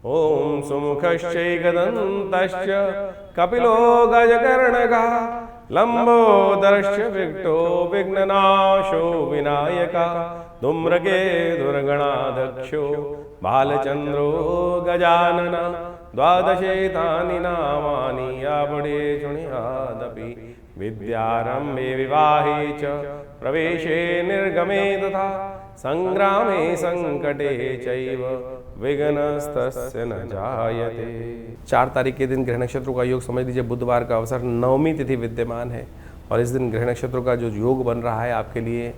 ओम सुमुखश्चैकदन्तश्च कपिलो गजकर्णकः लंबोदरश्च विकटो विघ्ननाशो विनायकः धूम्रकेतुर्गणाध्यक्षो बालचन्द्रो गजानन द्वादशेतानि नामानि यावडे शृणुयादपि विद्यारम्भे विवाहे च प्रवेशे निर्गमे तथा संग्रामे संकटे चैव विघ्नस्तस्य न जायते। 4 तारीख के दिन ग्रह नक्षत्रों का योग समझ लीजिए बुधवार का अवसर, नवमी तिथि विद्यमान है और इस दिन ग्रह नक्षत्रों का जो योग बन रहा है आपके लिए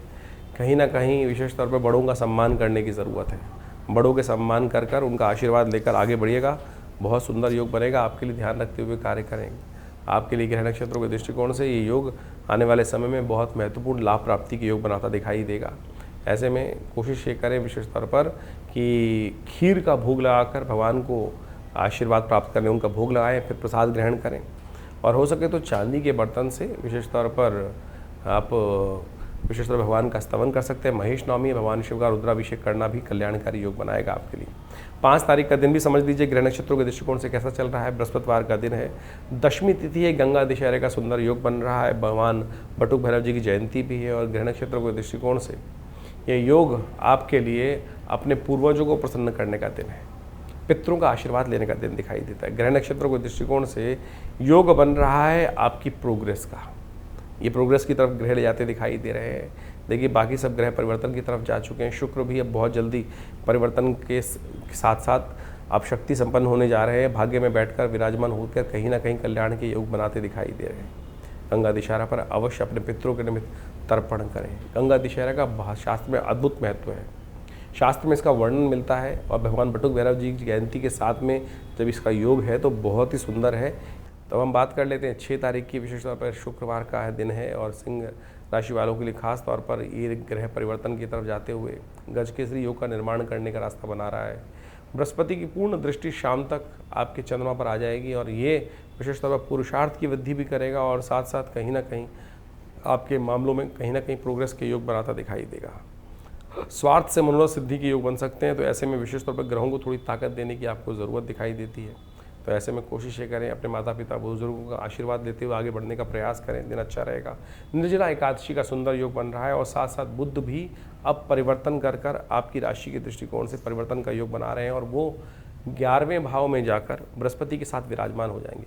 कहीं ना कहीं विशेष तौर पर बड़ों का सम्मान करने की ज़रूरत है। बड़ों के सम्मान कर कर उनका आशीर्वाद लेकर आगे बढ़िएगा, बहुत सुंदर योग बनेगा। आपके लिए ध्यान रखते हुए कार्य करेंगे। आपके लिए ग्रह नक्षत्रों के दृष्टिकोण से ये योग आने वाले समय में बहुत महत्वपूर्ण लाभ प्राप्ति के योग बनाता दिखाई देगा। ऐसे में कोशिश ये करें विशेष तौर पर कि खीर का भोग लगाकर भगवान को आशीर्वाद प्राप्त करने उनका भोग लगाएं, फिर प्रसाद ग्रहण करें और हो सके तो चांदी के बर्तन से विशेष तौर पर आप विशेष तौर पर भगवान का स्तवन कर सकते हैं। महेश नवमी भगवान शिव का रुद्राभिषेक करना भी कल्याणकारी योग बनाएगा आपके लिए। 5 तारीख का दिन भी समझ लीजिए ग्रह नक्षत्रों के दृष्टिकोण से कैसा चल रहा है। बृहस्पतिवार का दिन है, दशमी तिथि है, गंगा दशहरे का सुंदर योग बन रहा है। भगवान बटुक भैरव जी की जयंती भी है और ग्रह नक्षत्रों के दृष्टिकोण से ये योग आपके लिए अपने पूर्वजों को प्रसन्न करने का दिन है, पितरों का आशीर्वाद लेने का दिन दिखाई देता है। ग्रह नक्षत्रों के दृष्टिकोण से योग बन रहा है आपकी प्रोग्रेस का, ये प्रोग्रेस की तरफ ग्रह ले जाते दिखाई दे रहे हैं। देखिए बाकी सब ग्रह परिवर्तन की तरफ जा चुके हैं। शुक्र भी अब बहुत जल्दी परिवर्तन के साथ साथ आप शक्ति संपन्न होने जा रहे हैं। भाग्य में बैठकर विराजमान होकर कहीं ना कहीं कल्याण के योग बनाते दिखाई दे रहे हैं। गंगा दशहरा पर अवश्य अपने पितरों के निमित्त तर्पण करें। गंगा दशहरा का शास्त्र में अद्भुत महत्व है, शास्त्र में इसका वर्णन मिलता है और भगवान बटुक भैरव जी की जयंती के साथ में जब इसका योग है तो बहुत ही सुंदर है। तो हम बात कर लेते हैं 6 तारीख की, विशेष तौर पर शुक्रवार का दिन है और सिंह राशि वालों के लिए खास तौर पर ये ग्रह परिवर्तन की तरफ जाते हुए गजकेसरी योग का निर्माण करने का रास्ता बना रहा है। बृहस्पति की पूर्ण दृष्टि शाम तक आपके चंद्रमा पर आ जाएगी और ये विशेष तौर पर पुरुषार्थ की वृद्धि भी करेगा और साथ साथ कहीं ना कहीं आपके मामलों में कहीं ना कहीं प्रोग्रेस के योग बनाता दिखाई देगा। स्वार्थ से मनोरथ सिद्धि के योग बन सकते हैं, तो ऐसे में विशेष तौर पर ग्रहों को थोड़ी ताकत देने की आपको ज़रूरत दिखाई देती है। तो ऐसे में कोशिश ये करें अपने माता पिता बुजुर्गों का आशीर्वाद लेते हुए आगे बढ़ने का प्रयास करें, दिन अच्छा रहेगा। निर्जला एकादशी का सुंदर योग बन रहा है और साथ साथ बुध भी अब परिवर्तन कर कर आपकी राशि के दृष्टिकोण से परिवर्तन का योग बना रहे हैं और वो 11वें भाव में जाकर बृहस्पति के साथ विराजमान हो जाएंगे।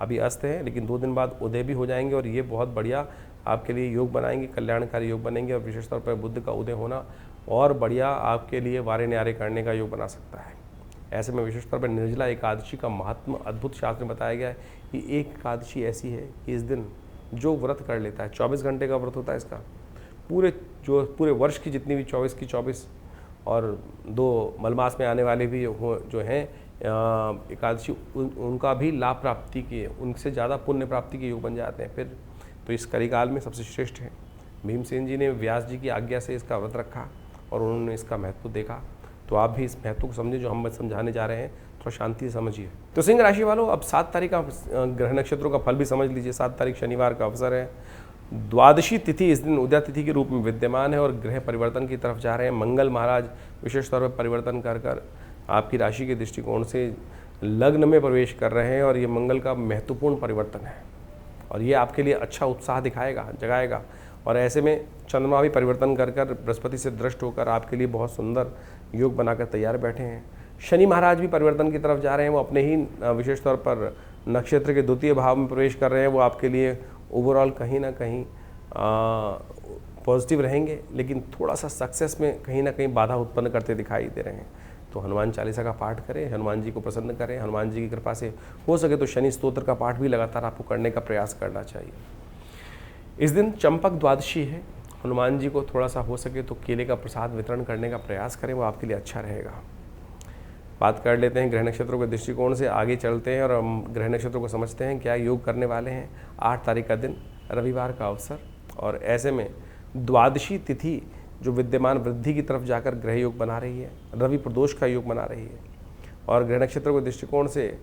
अभी अस्त है लेकिन 2 दिन बाद उदय भी हो जाएंगे और ये बहुत बढ़िया आपके लिए योग बनाएंगे, कल्याणकारी योग बनेंगे और विशेष तौर पर बुध का उदय होना और बढ़िया आपके लिए वारे न्यारे करने का योग बना सकता है। ऐसे में विशेष तौर पर निर्जला एकादशी का महात्म अद्भुत शास्त्र में बताया गया है कि एक एकादशी ऐसी है कि इस दिन जो व्रत कर लेता है, 24 घंटे का व्रत होता है इसका, पूरे वर्ष की जितनी भी 24 की 24 और 2 मलमास में आने वाले भी जो हैं एकादशी उनका भी लाभ प्राप्ति के, उनसे ज़्यादा पुण्य प्राप्ति के योग बन जाते हैं। फिर तो इस कलिकाल में सबसे श्रेष्ठ है। भीमसेन जी ने व्यास जी की आज्ञा से इसका व्रत रखा और उन्होंने इसका महत्व देखा। तो आप भी इस महत्व को समझिए जो हम समझाने जा रहे हैं, थोड़ा शांति से समझिए। तो सिंह राशि वालों, अब 7 तारीख का ग्रह नक्षत्रों का फल भी समझ लीजिए। 7 तारीख शनिवार का अवसर है। द्वादशी तिथि इस दिन उदया तिथि के रूप में विद्यमान है और ग्रह परिवर्तन की तरफ जा रहे हैं। मंगल महाराज विशेष तौर पर परिवर्तन कर कर आपकी राशि के दृष्टिकोण से लग्न में प्रवेश कर रहे हैं और ये मंगल का महत्वपूर्ण परिवर्तन है और ये आपके लिए अच्छा उत्साह दिखाएगा, जगाएगा। और ऐसे में चंद्रमा भी परिवर्तन कर कर बृहस्पति से दृष्ट होकर आपके लिए बहुत सुंदर योग बनाकर तैयार बैठे हैं। शनि महाराज भी परिवर्तन की तरफ जा रहे हैं, वो अपने ही विशेष तौर पर नक्षत्र के 2य भाव में प्रवेश कर रहे हैं। वो आपके लिए ओवरऑल कहीं ना कहीं पॉजिटिव रहेंगे, लेकिन थोड़ा सा सक्सेस में कहीं ना कहीं बाधा उत्पन्न करते दिखाई दे रहे हैं। तो हनुमान चालीसा का पाठ करें, हनुमान जी को प्रसन्न करें। हनुमान जी की कृपा से हो सके तो शनि स्तोत्र का पाठ भी लगातार आपको करने का प्रयास करना चाहिए। इस दिन चंपक द्वादशी है। हनुमान जी को थोड़ा सा हो सके तो केले का प्रसाद वितरण करने का प्रयास करें, वो आपके लिए अच्छा रहेगा। बात कर लेते हैं ग्रह नक्षत्रों के दृष्टिकोण से, आगे चलते हैं और हम ग्रह नक्षत्रों को समझते हैं क्या योग करने वाले हैं। 8 तारीख का दिन रविवार का अवसर और ऐसे में द्वादशी तिथि जो विद्यमान वृद्धि की तरफ जाकर ग्रह योग बना रही है, रवि प्रदोष का योग बना रही है और ग्रह नक्षत्रों के दृष्टिकोण से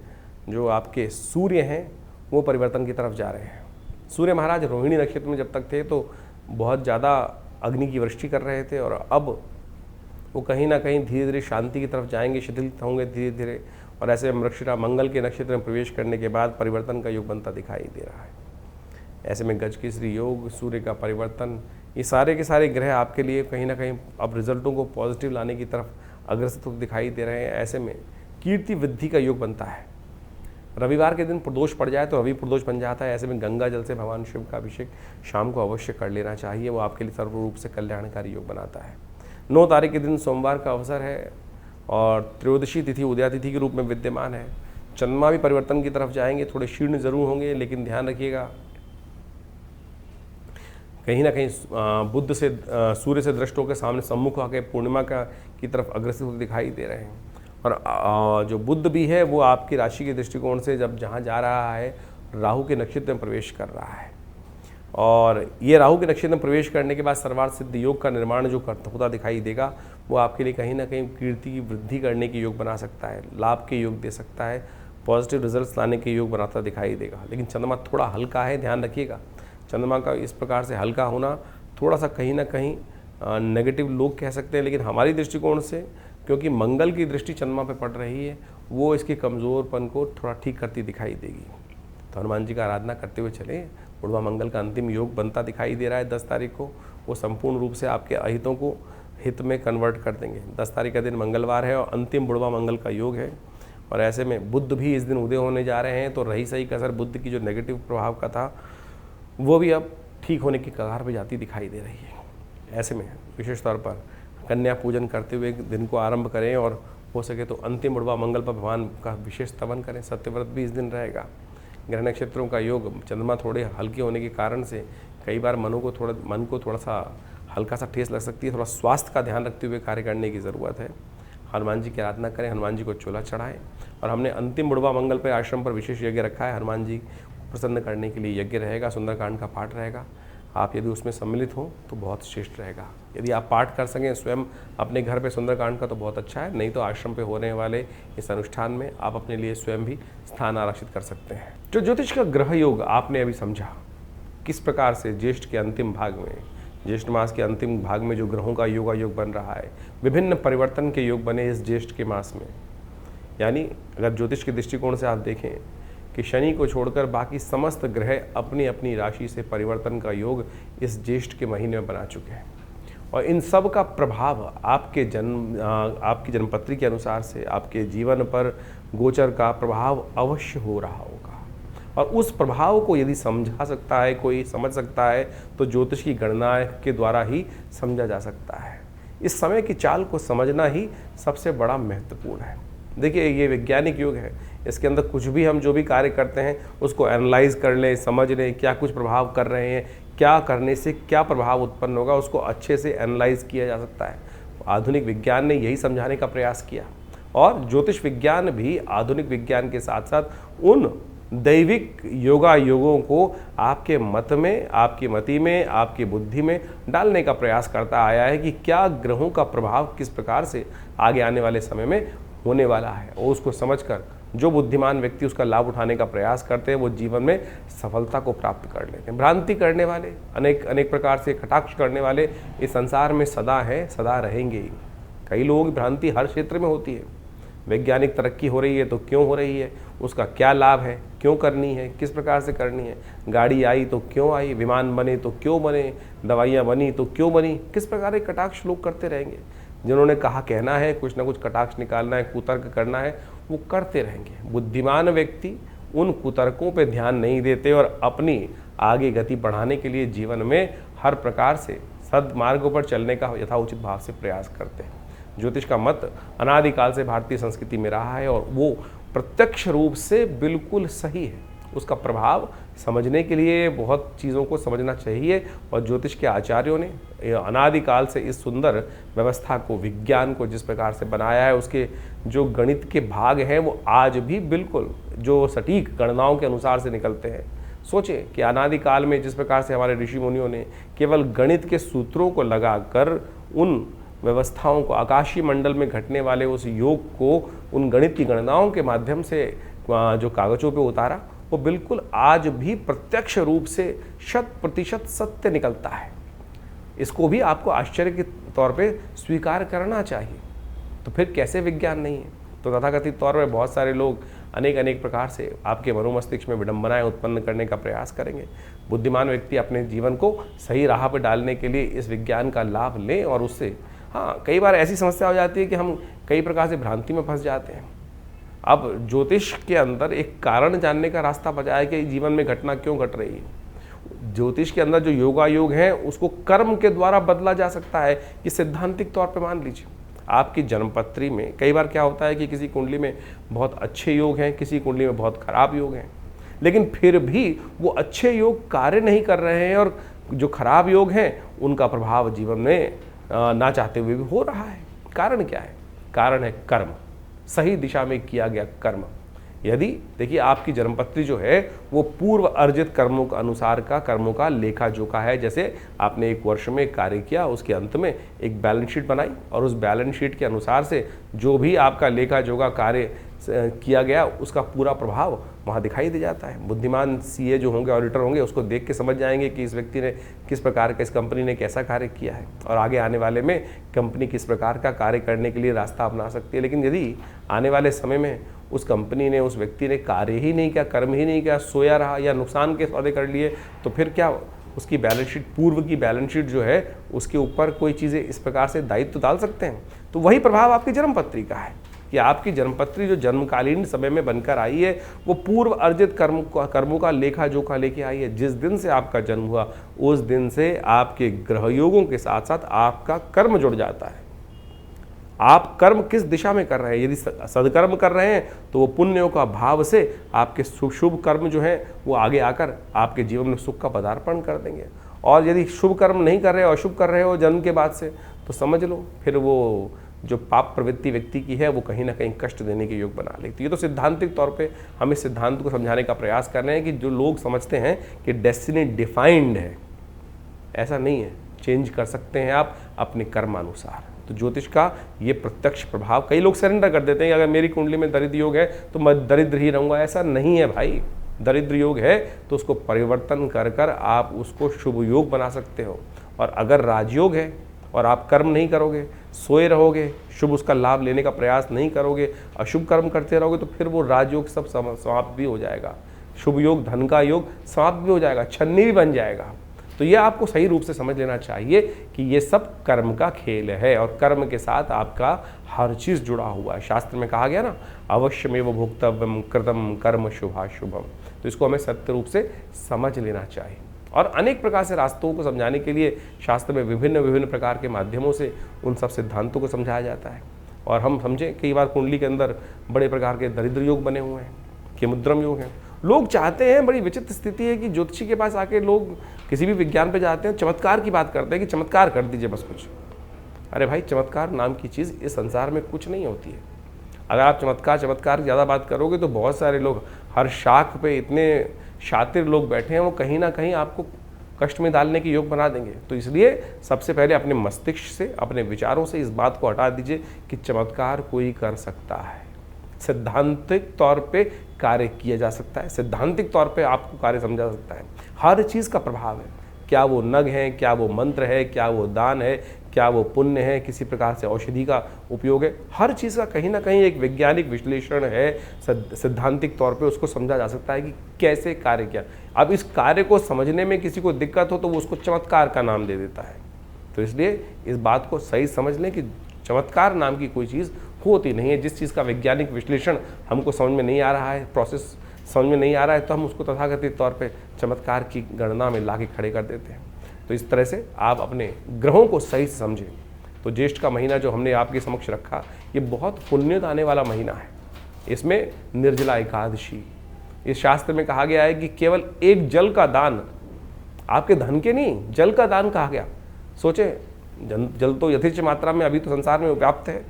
जो आपके सूर्य हैं वो परिवर्तन की तरफ जा रहे हैं। सूर्य महाराज रोहिणी नक्षत्र में जब तक थे तो बहुत ज़्यादा अग्नि की वृष्टि कर रहे थे और अब वो कहीं ना कहीं धीरे धीरे शांति की तरफ जाएंगे, शिथिल होंगे धीरे धीरे और ऐसे में मृगशिरा मंगल के नक्षत्र में प्रवेश करने के बाद परिवर्तन का योग बनता दिखाई दे रहा है। ऐसे में गजकेसरी योग, सूर्य का परिवर्तन, ये सारे के सारे ग्रह आपके लिए कहीं ना कहीं अब रिजल्टों को पॉजिटिव लाने की तरफ अग्रसर तो दिखाई दे रहे हैं। ऐसे में कीर्ति वृद्धि का योग बनता है। रविवार के दिन प्रदोष पड़ जाए तो रवि प्रदोष बन जाता है। ऐसे में गंगा जल से भगवान शिव का अभिषेक शाम को अवश्य कर लेना चाहिए, वो आपके लिए सर्व रूप से कल्याणकारी योग बनाता है। 9 तारीख के दिन सोमवार का अवसर है और त्रयोदशी तिथि उदया तिथि के रूप में विद्यमान है। चंद्रमा भी परिवर्तन की तरफ जाएंगे, थोड़े शीर्ण जरूर होंगे, लेकिन ध्यान रखिएगा कहीं ना कहीं बुध से सूर्य से दृष्ट होकर सामने सम्मुख आके पूर्णिमा का की तरफ अग्रसर होते दिखाई दे रहे हैं। और जो बुध भी है वो आपकी राशि के दृष्टिकोण से जब जहाँ जा रहा है राहु के नक्षत्र में प्रवेश कर रहा है, और ये राहु के नक्षत्र में प्रवेश करने के बाद सर्वार्थ सिद्ध योग का निर्माण जो होता दिखाई देगा, वो आपके लिए कहीं ना कहीं कीर्ति की वृद्धि करने के योग बना सकता है, लाभ के योग दे सकता है, पॉजिटिव रिजल्ट्स लाने के योग बनाता दिखाई देगा। लेकिन चंद्रमा थोड़ा हल्का है, ध्यान रखिएगा। चंद्रमा का इस प्रकार से हल्का होना थोड़ा सा कहीं ना कहीं नेगेटिव लोग कह सकते हैं, लेकिन हमारी दृष्टिकोण से क्योंकि मंगल की दृष्टि चंद्रमा पे पड़ रही है, वो इसके कमज़ोरपन को थोड़ा ठीक करती दिखाई देगी। तो हनुमान जी का आराधना करते हुए चले। बुढ़वा मंगल का अंतिम योग बनता दिखाई दे रहा है 10 तारीख को, वो संपूर्ण रूप से आपके अहितों को हित में कन्वर्ट कर देंगे। 10 तारीख का दिन मंगलवार है और अंतिम बुढ़वा मंगल का योग है, और ऐसे में बुध भी इस दिन उदय होने जा रहे हैं। तो रही सही कसर बुध की जो नेगेटिव प्रभाव का था वो भी अब ठीक होने की कगार पर जाती दिखाई दे रही है। ऐसे में विशेष तौर पर कन्या पूजन करते हुए दिन को आरंभ करें, और हो सके तो अंतिम बुढ़वा मंगल पर भगवान का विशेष स्तवन करें। सत्यव्रत भी इस दिन रहेगा। ग्रह नक्षत्रों का योग, चंद्रमा थोड़े हल्के होने के कारण से कई बार मन को थोड़ा सा हल्का सा ठेस लग सकती है। थोड़ा स्वास्थ्य का ध्यान रखते हुए कार्य करने की ज़रूरत है। हनुमान जी की आराधना करें, हनुमान जी को चोला चढ़ाएं। और हमने अंतिम बुढ़वा मंगल पर आश्रम पर विशेष यज्ञ रखा है, हनुमान जी प्रसन्न करने के लिए यज्ञ रहेगा, सुंदरकांड का पाठ रहेगा। आप यदि उसमें सम्मिलित हो तो बहुत श्रेष्ठ रहेगा। यदि आप पाठ कर सकें स्वयं अपने घर पे सुंदरकांड का तो बहुत अच्छा है, नहीं तो आश्रम पे होने वाले इस अनुष्ठान में आप अपने लिए स्वयं भी स्थान आरक्षित कर सकते हैं। जो ज्योतिष का ग्रह योग आपने अभी समझा, किस प्रकार से ज्येष्ठ के अंतिम भाग में, ज्येष्ठ मास के अंतिम भाग में जो ग्रहों का योग बन रहा है, विभिन्न परिवर्तन के योग बने इस ज्येष्ठ के मास में। यानी अगर ज्योतिष के दृष्टिकोण से आप देखें कि शनि को छोड़कर बाकी समस्त ग्रह अपनी अपनी राशि से परिवर्तन का योग इस ज्येष्ठ के महीने में बना चुके हैं, और इन सब का प्रभाव आपकी जन्मपत्री के अनुसार से आपके जीवन पर गोचर का प्रभाव अवश्य हो रहा होगा। और उस प्रभाव को यदि समझा सकता है, कोई समझ सकता है, तो ज्योतिष की गणना के द्वारा ही समझा जा सकता है। इस समय की चाल को समझना ही सबसे बड़ा महत्वपूर्ण है। देखिए, ये वैज्ञानिक युग है, इसके अंदर कुछ भी हम जो भी कार्य करते हैं उसको एनालाइज कर लें, समझ लें क्या कुछ प्रभाव कर रहे हैं, क्या करने से क्या प्रभाव उत्पन्न होगा, उसको अच्छे से एनालाइज किया जा सकता है। आधुनिक विज्ञान ने यही समझाने का प्रयास किया, और ज्योतिष विज्ञान भी आधुनिक विज्ञान के साथ साथ उन दैविक योगों को आपके मत में, आपकी मति में, आपकी बुद्धि में डालने का प्रयास करता आया है कि क्या ग्रहों का प्रभाव किस प्रकार से आगे आने वाले समय में होने वाला है, और उसको समझकर जो बुद्धिमान व्यक्ति उसका लाभ उठाने का प्रयास करते हैं वो जीवन में सफलता को प्राप्त कर लेते हैं। भ्रांति करने वाले, अनेक प्रकार से कटाक्ष करने वाले इस संसार में सदा है, सदा रहेंगे ही। कई लोगों की भ्रांति हर क्षेत्र में होती है। वैज्ञानिक तरक्की हो रही है तो क्यों हो रही है, उसका क्या लाभ है, क्यों करनी है, किस प्रकार से करनी है, गाड़ी आई तो क्यों आई, विमान बने तो क्यों बने, दवाइयाँ बनी तो क्यों बनी, किस प्रकार के कटाक्ष लोग करते रहेंगे। जिन्होंने कहा कहना है, कुछ ना कुछ कटाक्ष निकालना है, कुतर्क करना है, वो करते रहेंगे। बुद्धिमान व्यक्ति उन कुतर्कों पे ध्यान नहीं देते और अपनी आगे गति बढ़ाने के लिए जीवन में हर प्रकार से सद्मार्गों पर चलने का यथाउचित भाव से प्रयास करते हैं। ज्योतिष का मत अनादिकाल से भारतीय संस्कृति में रहा है, और वो प्रत्यक्ष रूप से बिल्कुल सही है। उसका प्रभाव समझने के लिए बहुत चीज़ों को समझना चाहिए, और ज्योतिष के आचार्यों ने अनादिकाल से इस सुंदर व्यवस्था को, विज्ञान को जिस प्रकार से बनाया है, उसके जो गणित के भाग हैं वो आज भी बिल्कुल जो सटीक गणनाओं के अनुसार से निकलते हैं। सोचें कि अनादिकाल में जिस प्रकार से हमारे ऋषि मुनियों ने केवल गणित के सूत्रों को लगाकर उन व्यवस्थाओं को, आकाशीय मंडल में घटने वाले उस योग को उन गणित की गणनाओं के माध्यम से जो कागजों पे उतारा, वो बिल्कुल आज भी प्रत्यक्ष रूप से 100% सत्य निकलता है। इसको भी आपको आश्चर्य के तौर पे स्वीकार करना चाहिए। तो फिर कैसे विज्ञान नहीं है? तो तथाकथित तौर पर बहुत सारे लोग अनेक अनेक प्रकार से आपके मनोमस्तिष्क में विडंबनाएं उत्पन्न करने का प्रयास करेंगे। बुद्धिमान व्यक्ति अपने जीवन को सही राह पर डालने के लिए इस विज्ञान का लाभ लें और उससे कई बार ऐसी समस्या हो जाती है कि हम कई प्रकार से भ्रांति में फंस जाते हैं। अब ज्योतिष के अंदर एक कारण जानने का रास्ता बचा है कि जीवन में घटना क्यों घट रही है। ज्योतिष के अंदर जो योगायोग है उसको कर्म के द्वारा बदला जा सकता है। कि सैद्धांतिक तौर पे मान लीजिए आपकी जन्मपत्री में कई बार क्या होता है कि किसी कुंडली में बहुत अच्छे योग हैं, किसी कुंडली में बहुत खराब योग हैं, लेकिन फिर भी वो अच्छे योग कार्य नहीं कर रहे हैं और जो खराब योग हैं उनका प्रभाव जीवन में ना चाहते हुए भी हो रहा है। कारण क्या है? कारण है कर्म, सही दिशा में किया गया कर्म। यदि देखिए आपकी जन्मपत्री जो है वो पूर्व अर्जित कर्मों के अनुसार का कर्मों का लेखा जोखा है। जैसे आपने एक वर्ष में कार्य किया, उसके अंत में एक बैलेंस शीट बनाई और उस बैलेंस शीट के अनुसार से जो भी आपका लेखा जोखा कार्य किया गया उसका पूरा प्रभाव वहाँ दिखाई दे जाता है। बुद्धिमान सीए जो होंगे, ऑडिटर होंगे, उसको देख के समझ जाएंगे कि इस व्यक्ति ने किस प्रकार का, इस कंपनी ने कैसा कार्य किया है और आगे आने वाले में कंपनी किस प्रकार का कार्य करने के लिए रास्ता अपना सकती है। लेकिन यदि आने वाले समय में उस कंपनी ने, उस व्यक्ति ने कार्य ही नहीं किया, कर्म ही नहीं किया, सोया रहा या नुकसान के सौदे कर लिए, तो फिर क्या उसकी बैलेंस शीट, पूर्व की बैलेंस शीट जो है उसके ऊपर कोई चीज़ें इस प्रकार से दायित्व डाल सकते हैं। तो वही प्रभाव आपकी जन्मपत्री का है कि आपकी जन्मपत्री जो जन्मकालीन समय में बनकर आई है वो पूर्व अर्जित कर्मों का लेखा जोखा लेके आई है। जिस दिन से आपका जन्म हुआ उस दिन से आपके ग्रह योगों के साथ साथ आपका कर्म जुड़ जाता है। आप कर्म किस दिशा में कर रहे हैं? यदि सदकर्म कर रहे हैं तो वो पुण्यों का भाव से आपके शुभ कर्म जो हैं वो आगे आकर आपके जीवन में सुख का पदार्पण कर देंगे। और यदि शुभ कर्म नहीं कर रहे हो, अशुभ कर रहे हो जन्म के बाद से, तो समझ लो फिर वो जो पाप प्रवृत्ति व्यक्ति की है वो कहीं ना कहीं कष्ट देने के योग बना लेती है। ये तो सिद्धांतिक तौर पे हम इस सिद्धांत को समझाने का प्रयास कर रहे हैं कि जो लोग समझते हैं कि डेस्टिनी डिफाइंड है, ऐसा नहीं है। चेंज कर सकते हैं आप अपने कर्मानुसार। तो ज्योतिष का ये प्रत्यक्ष प्रभाव, कई लोग सरेंडर कर देते हैं कि अगर मेरी कुंडली में दरिद्र योग है तो मैं दरिद्र ही रहूँगा। ऐसा नहीं है भाई। दरिद्र योग है तो उसको परिवर्तन कर कर आप उसको शुभ योग बना सकते हो। और अगर राजयोग है और आप कर्म नहीं करोगे, सोए रहोगे, शुभ उसका लाभ लेने का प्रयास नहीं करोगे, अशुभ कर्म करते रहोगे, तो फिर वो राजयोग सब समाप्त भी हो जाएगा। शुभ योग, धन का योग समाप्त भी हो जाएगा, छन्नी भी बन जाएगा। तो ये आपको सही रूप से समझ लेना चाहिए कि ये सब कर्म का खेल है और कर्म के साथ आपका हर चीज़ जुड़ा हुआ है। शास्त्र में कहा गया ना, अवश्यमेव भोक्तव्यम कृतम कर्म शुभाशुभम। तो इसको हमें सत्य रूप से समझ लेना चाहिए। और अनेक प्रकार से रास्तों को समझाने के लिए शास्त्र में विभिन्न प्रकार के माध्यमों से उन सब सिद्धांतों को समझाया जाता है। और हम समझें कई बार कुंडली के अंदर बड़े प्रकार के दरिद्र योग बने हुए हैं, केमुद्रम योग हैं। लोग चाहते हैं, बड़ी विचित्र स्थिति है कि ज्योतिषी के पास आके लोग किसी भी विज्ञान पे जाते हैं, चमत्कार की बात करते हैं कि चमत्कार कर दीजिए बस कुछ। अरे भाई, चमत्कार नाम की चीज़ इस संसार में कुछ नहीं होती है। अगर आप चमत्कार की ज़्यादा बात करोगे तो बहुत सारे लोग, हर शाख पे इतने शातिर लोग बैठे हैं, वो कहीं ना कहीं आपको कष्ट में डालने के योग बना देंगे। तो इसलिए सबसे पहले अपने मस्तिष्क से, अपने विचारों से इस बात को हटा दीजिए कि चमत्कार कोई कर सकता है। सैद्धांतिक तौर पे कार्य किया जा सकता है, सैद्धांतिक तौर पे आपको कार्य समझा जा सकता है। हर चीज़ का प्रभाव है, क्या वो नग है, क्या वो मंत्र है, क्या वो दान है, क्या वो पुण्य है, किसी प्रकार से औषधि का उपयोग है। हर चीज़ का कहीं ना कहीं एक वैज्ञानिक विश्लेषण है, सैद्धांतिक तौर पे उसको समझा जा सकता है कि कैसे कार्य किया। अब इस कार्य को समझने में किसी को दिक्कत हो तो वो उसको चमत्कार का नाम दे देता है। तो इसलिए इस बात को सही समझ लें कि चमत्कार नाम की कोई चीज़ होती नहीं है। जिस चीज़ का वैज्ञानिक विश्लेषण हमको समझ में नहीं आ रहा है, प्रोसेस समझ में नहीं आ रहा है, तो हम उसको तथाकथित तौर पे चमत्कार की गणना में ला के खड़े कर देते हैं। तो इस तरह से आप अपने ग्रहों को सही से समझें। तो ज्येष्ठ का महीना जो हमने आपके समक्ष रखा, ये बहुत पुण्य आने वाला महीना है। इसमें निर्जला एकादशी, इस शास्त्र में कहा गया है कि केवल एक जल का दान, आपके धन के नहीं, जल का दान कहा गया। सोचे, जल तो यथेच्छ मात्रा में अभी तो संसार में व्याप्त है,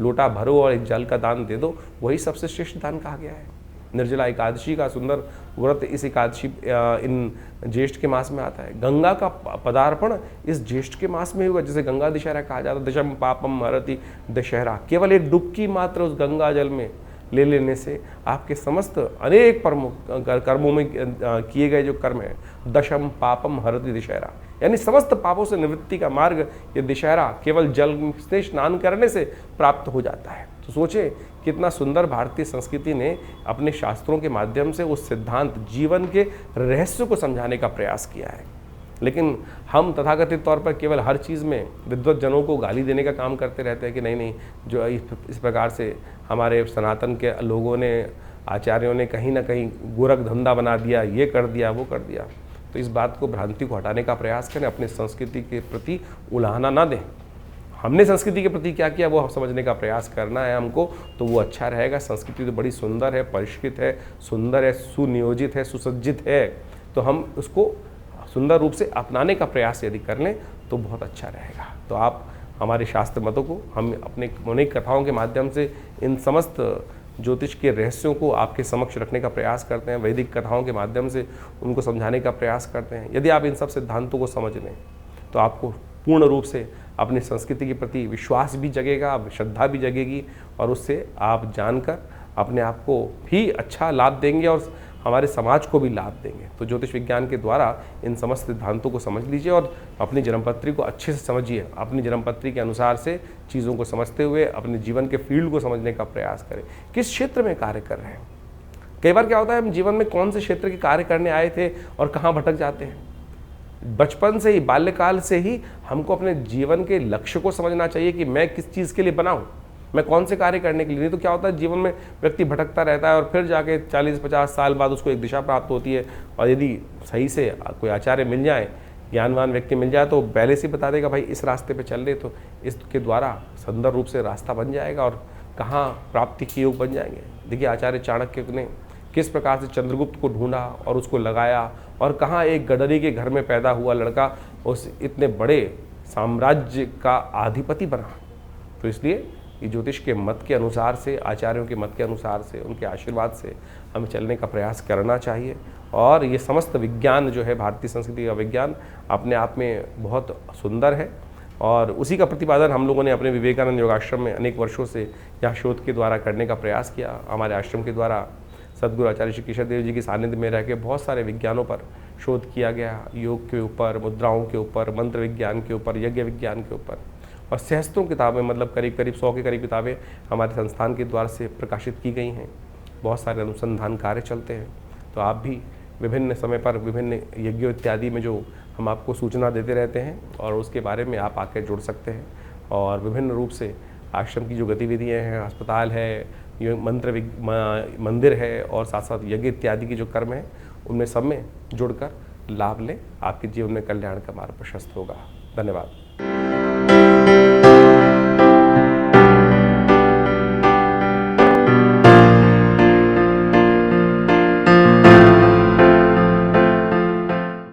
लोटा भरो और एक जल का दान दे दो, वही सबसे श्रेष्ठ दान कहा गया है। निर्जला एकादशी का सुंदर व्रत इस एकादशी इन ज्येष्ठ के मास में आता है। गंगा का पदार्पण इस ज्येष्ठ के मास में होगा, जिसे गंगा दशहरा कहा जाता है। दशम पापम हरति दशहरा, केवल एक डुबकी मात्र उस गंगा जल में ले लेने से आपके समस्त अनेक कर्मों में किए गए जो कर्म है, दशम पापम हरति दशहरा, यानी समस्त पापों से निवृत्ति का मार्ग ये दशहरा केवल जल से स्नान करने से प्राप्त हो जाता है। तो सोचें कितना सुंदर भारतीय संस्कृति ने अपने शास्त्रों के माध्यम से उस सिद्धांत, जीवन के रहस्य को समझाने का प्रयास किया है। लेकिन हम तथाकथित तौर पर केवल हर चीज़ में विद्वत जनों को गाली देने का काम करते रहते हैं कि नहीं जो इस प्रकार से हमारे सनातन के लोगों ने, आचार्यों ने कहीं ना कहीं गोरख धंधा बना दिया, ये कर दिया, वो कर दिया। तो इस बात को, भ्रांति को हटाने का प्रयास करें, अपनी संस्कृति के प्रति उलाहना ना दें। हमने संस्कृति के प्रति क्या किया वो समझने का प्रयास करना है हमको, तो वो अच्छा रहेगा। संस्कृति तो बड़ी सुंदर है, परिष्कृत है, सुंदर है, सुनियोजित है, सुसज्जित है, तो हम उसको सुंदर रूप से अपनाने का प्रयास यदि कर लें तो बहुत अच्छा रहेगा। तो आप हमारे शास्त्र मतों को, हम अपने अनेक कथाओं के माध्यम से इन समस्त ज्योतिष के रहस्यों को आपके समक्ष रखने का प्रयास करते हैं, वैदिक कथाओं के माध्यम से उनको समझाने का प्रयास करते हैं। यदि आप इन सब सिद्धांतों को समझ लें तो आपको पूर्ण रूप से अपनी संस्कृति के प्रति विश्वास भी जगेगा, श्रद्धा भी जगेगी, और उससे आप जानकर अपने आप को भी अच्छा लाभ देंगे और हमारे समाज को भी लाभ देंगे। तो ज्योतिष विज्ञान के द्वारा इन समस्त सिद्धांतों को समझ लीजिए और अपनी जन्मपत्री को अच्छे से समझिए। अपनी जन्मपत्री के अनुसार से चीज़ों को समझते हुए अपने जीवन के फील्ड को समझने का प्रयास करें, किस क्षेत्र में कार्य कर रहे हैं। कई बार क्या होता है, हम जीवन में कौन से क्षेत्र के कार्य करने आए थे और कहाँ भटक जाते हैं। बचपन से ही, बाल्यकाल से ही हमको अपने जीवन के लक्ष्य को समझना चाहिए कि मैं किस चीज़ के लिए बना हूँ, मैं कौन से कार्य करने के लिए। नहीं तो क्या होता है, जीवन में व्यक्ति भटकता रहता है और फिर जाके 40-50 साल बाद उसको एक दिशा प्राप्त होती है। और यदि सही से कोई आचार्य मिल जाए, ज्ञानवान व्यक्ति मिल जाए, तो पहले से बता देगा भाई इस रास्ते पे चल रहे, तो इसके द्वारा सुंदर रूप से रास्ता बन जाएगा और कहाँ प्राप्ति के योग बन जाएंगे। देखिए आचार्य चाणक्य ने किस प्रकार से चंद्रगुप्त को ढूंढा और उसको लगाया, और कहाँ एक गडरी के घर में पैदा हुआ लड़का उस इतने बड़े साम्राज्य का अधिपति बना। तो इसलिए ये ज्योतिष के मत के अनुसार से, आचार्यों के मत के अनुसार से, उनके आशीर्वाद से हमें चलने का प्रयास करना चाहिए। और ये समस्त विज्ञान जो है, भारतीय संस्कृति का विज्ञान अपने आप में बहुत सुंदर है, और उसी का प्रतिपादन हम लोगों ने अपने विवेकानंद योगाश्रम में अनेक वर्षों से यहाँ शोध के द्वारा करने का प्रयास किया। हमारे आश्रम के द्वारा सद्गुरु आचार्य श्री केशव देव जी के सानिध्य में रह के बहुत सारे विज्ञानों पर शोध किया गया, योग के ऊपर, मुद्राओं के ऊपर, मंत्र विज्ञान के ऊपर, यज्ञ विज्ञान के ऊपर, और सहस्त्रों किताबें, मतलब करीब 100 के करीब किताबें हमारे संस्थान के द्वारा से प्रकाशित की गई हैं। बहुत सारे अनुसंधान कार्य चलते हैं। तो आप भी विभिन्न समय पर विभिन्न यज्ञों इत्यादि में जो हम आपको सूचना देते रहते हैं, और उसके बारे में आप आकर जुड़ सकते हैं। और विभिन्न रूप से आश्रम की जो गतिविधियाँ हैं, अस्पताल है, मंदिर है, और साथ साथ यज्ञ इत्यादि की जो कर्म है, उनमें सब में जुड़कर लाभ लें। आपके जीवन में कल्याण का मार्ग प्रशस्त होगा। धन्यवाद।